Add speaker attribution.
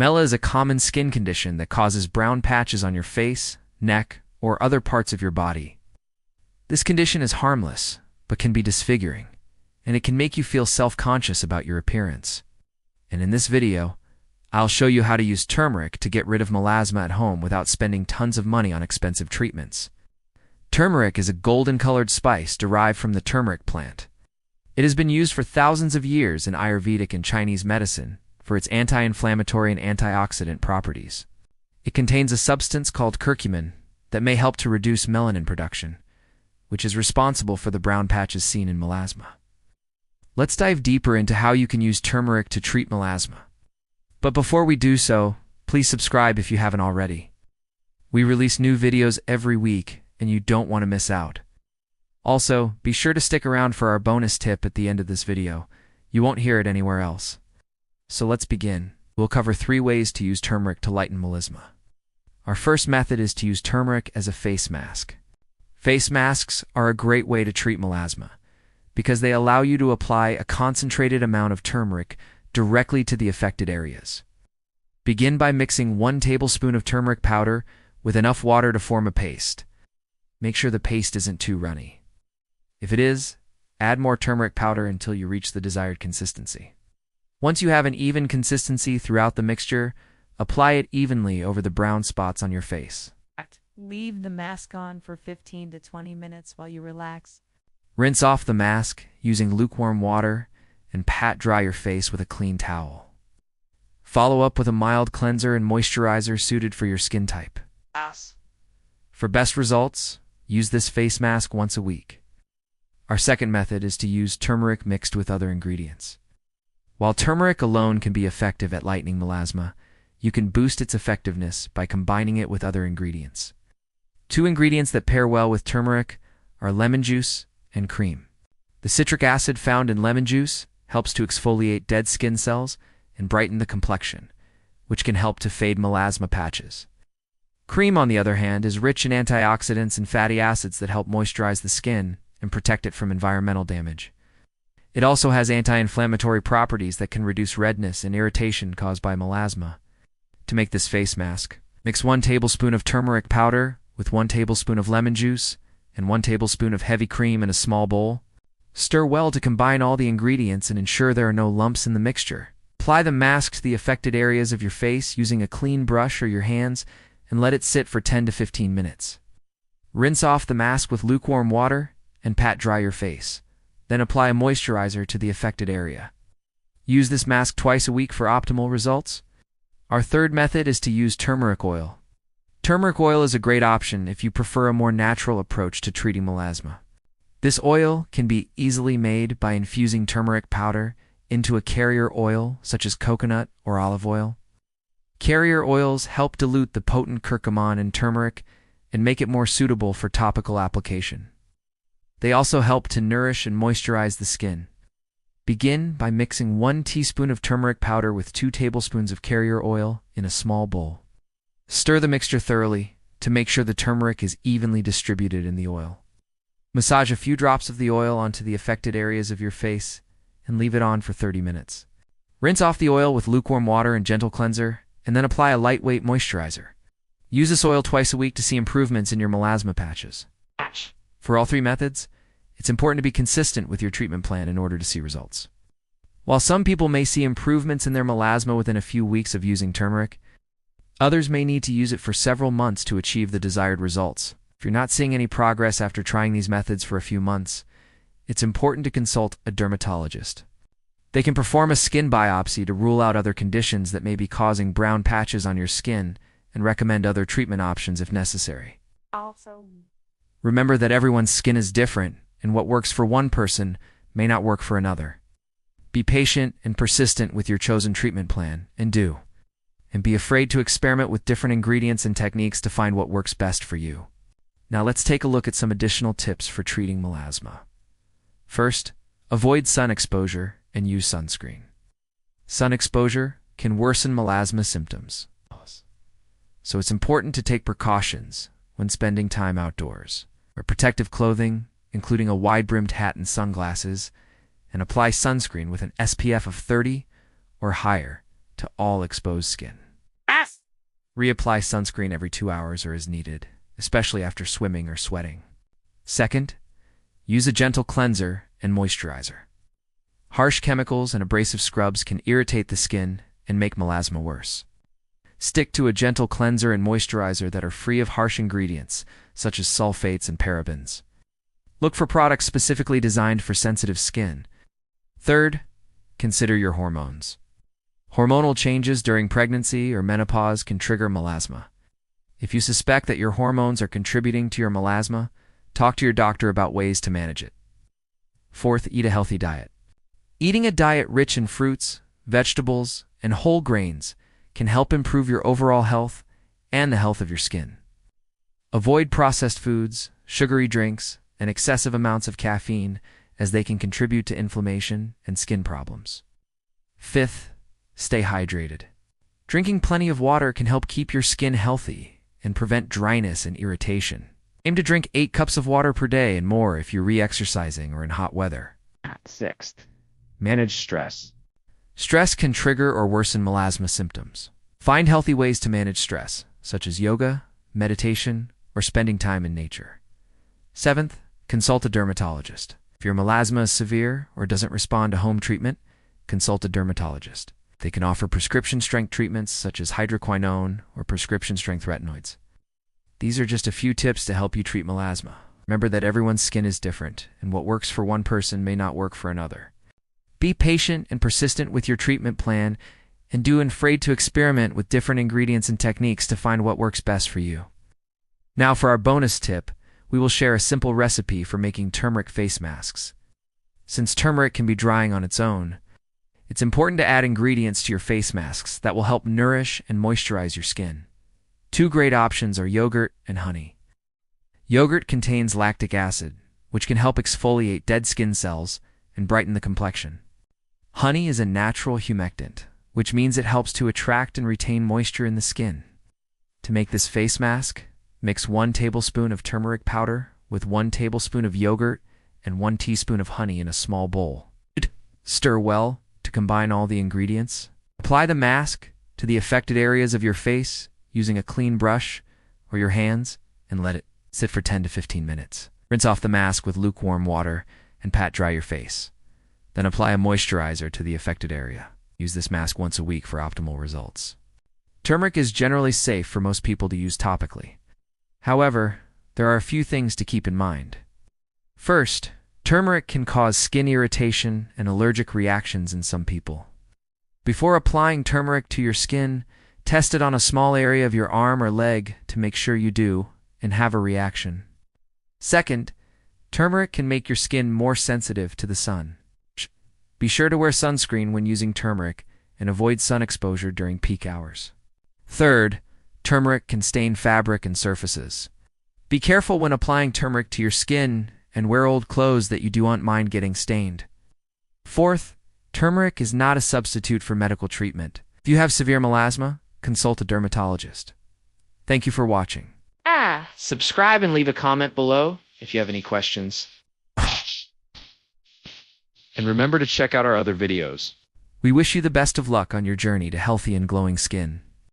Speaker 1: Mela is a common skin condition that causes brown patches on your face, neck, or other parts of your body. This condition is harmless, but can be disfiguring, and it can make you feel self-conscious about your appearance. And in this video, I'll show you how to use turmeric to get rid of melasma at home without spending tons of money on expensive treatments. Turmeric is a golden-colored spice derived from the turmeric plant. It has been used for thousands of years in Ayurvedic and Chinese medicine for its anti-inflammatory and antioxidant properties. It contains a substance called curcumin that may help to reduce melanin production, which is responsible for the brown patches seen in melasma. Let's dive deeper into how you can use turmeric to treat melasma. But before we do so, please subscribe if you haven't already. We release new videos every week, and you don't want to miss out. Also, be sure to stick around for our bonus tip at the end of this video. You won't hear it anywhere else. So let's begin. We'll cover 3 ways to use turmeric to lighten melasma. Our first method is to use turmeric as a face mask. Face masks are a great way to treat melasma because they allow you to apply a concentrated amount of turmeric directly to the affected areas. Begin by mixing 1 tablespoon of turmeric powder with enough water to form a paste. Make sure the paste isn't too runny. If it is, add more turmeric powder until you reach the desired consistency. Once you have an even consistency throughout the mixture, apply it evenly over the brown spots on your face.
Speaker 2: Leave the mask on for 15 to 20 minutes while you relax.
Speaker 1: Rinse off the mask using lukewarm water and pat dry your face with a clean towel. Follow up with a mild cleanser and moisturizer suited for your skin type. For best results, use this face mask once a week. Our second method is to use turmeric mixed with other ingredients. While turmeric alone can be effective at lightening melasma, you can boost its effectiveness by combining it with other ingredients. 2 ingredients that pair well with turmeric are lemon juice and cream. The citric acid found in lemon juice helps to exfoliate dead skin cells and brighten the complexion, which can help to fade melasma patches. Cream, on the other hand, is rich in antioxidants and fatty acids that help moisturize the skin and protect it from environmental damage. It also has anti-inflammatory properties that can reduce redness and irritation caused by melasma. To make this face mask, mix 1 tablespoon of turmeric powder with 1 tablespoon of lemon juice and 1 tablespoon of heavy cream in a small bowl. Stir well to combine all the ingredients and ensure there are no lumps in the mixture. Apply the mask to the affected areas of your face using a clean brush or your hands and let it sit for 10 to 15 minutes. Rinse off the mask with lukewarm water and pat dry your face. Then apply a moisturizer to the affected area. Use this mask twice a week for optimal results. Our third method is to use turmeric oil. Turmeric oil is a great option if you prefer a more natural approach to treating melasma. This oil can be easily made by infusing turmeric powder into a carrier oil such as coconut or olive oil. Carrier oils help dilute the potent curcumin in turmeric and make it more suitable for topical application. They also help to nourish and moisturize the skin. Begin by mixing 1 teaspoon of turmeric powder with 2 tablespoons of carrier oil in a small bowl. Stir the mixture thoroughly to make sure the turmeric is evenly distributed in the oil. Massage a few drops of the oil onto the affected areas of your face and leave it on for 30 minutes. Rinse off the oil with lukewarm water and gentle cleanser, and then apply a lightweight moisturizer. Use this oil twice a week to see improvements in your melasma patches. For all 3 methods, it's important to be consistent with your treatment plan in order to see results. While some people may see improvements in their melasma within a few weeks of using turmeric, others may need to use it for several months to achieve the desired results. If you're not seeing any progress after trying these methods for a few months, it's important to consult a dermatologist. They can perform a skin biopsy to rule out other conditions that may be causing brown patches on your skin and recommend other treatment options if necessary. Remember that everyone's skin is different, and what works for one person may not work for another. Be patient and persistent with your chosen treatment plan, and be afraid to experiment with different ingredients and techniques to find what works best for you. Now let's take a look at some additional tips for treating melasma. First, avoid sun exposure and use sunscreen. Sun exposure can worsen melasma symptoms, so it's important to take precautions when spending time outdoors. Wear protective clothing, including a wide-brimmed hat and sunglasses, and apply sunscreen with an SPF of 30 or higher to all exposed skin. Reapply sunscreen every 2 hours or as needed, especially after swimming or sweating. Second, use a gentle cleanser and moisturizer. Harsh chemicals and abrasive scrubs can irritate the skin and make melasma worse. Stick to a gentle cleanser and moisturizer that are free of harsh ingredients, such as sulfates and parabens. Look for products specifically designed for sensitive skin. Third, consider your hormones. Hormonal changes during pregnancy or menopause can trigger melasma. If you suspect that your hormones are contributing to your melasma, talk to your doctor about ways to manage it. Fourth, eat a healthy diet. Eating a diet rich in fruits, vegetables, and whole grains can help improve your overall health and the health of your skin. Avoid processed foods, sugary drinks, and excessive amounts of caffeine, as they can contribute to inflammation and skin problems. Fifth, stay hydrated. Drinking plenty of water can help keep your skin healthy and prevent dryness and irritation. Aim to drink 8 cups of water per day and more if you're re-exercising or in hot weather.
Speaker 3: Sixth, manage stress.
Speaker 1: Stress can trigger or worsen melasma symptoms. Find healthy ways to manage stress, such as yoga, meditation, or spending time in nature. Seventh, consult a dermatologist. If your melasma is severe or doesn't respond to home treatment, consult a dermatologist. They can offer prescription-strength treatments such as hydroquinone or prescription-strength retinoids. These are just a few tips to help you treat melasma. Remember that everyone's skin is different, and what works for one person may not work for another. Be patient and persistent with your treatment plan, and don't be afraid to experiment with different ingredients and techniques to find what works best for you. Now for our bonus tip, we will share a simple recipe for making turmeric face masks. Since turmeric can be drying on its own, it's important to add ingredients to your face masks that will help nourish and moisturize your skin. 2 great options are yogurt and honey. Yogurt contains lactic acid, which can help exfoliate dead skin cells and brighten the complexion. Honey is a natural humectant, which means it helps to attract and retain moisture in the skin. To make this face mask, mix 1 tablespoon of turmeric powder with 1 tablespoon of yogurt and 1 teaspoon of honey in a small bowl. Stir well to combine all the ingredients. Apply the mask to the affected areas of your face using a clean brush or your hands and let it sit for 10 to 15 minutes. Rinse off the mask with lukewarm water and pat dry your face. Then apply a moisturizer to the affected area. Use this mask once a week for optimal results. Turmeric is generally safe for most people to use topically. However, there are a few things to keep in mind. First, turmeric can cause skin irritation and allergic reactions in some people. Before applying turmeric to your skin, test it on a small area of your arm or leg to make sure you do and have a reaction. Second, turmeric can make your skin more sensitive to the sun. Be sure to wear sunscreen when using turmeric and avoid sun exposure during peak hours. Third, turmeric can stain fabric and surfaces. Be careful when applying turmeric to your skin and wear old clothes that you don't mind getting stained. Fourth, turmeric is not a substitute for medical treatment. If you have severe melasma, consult a dermatologist. Thank you for watching.
Speaker 3: Subscribe and leave a comment below if you have any questions. And remember to check out our other videos.
Speaker 1: We wish you the best of luck on your journey to healthy and glowing skin.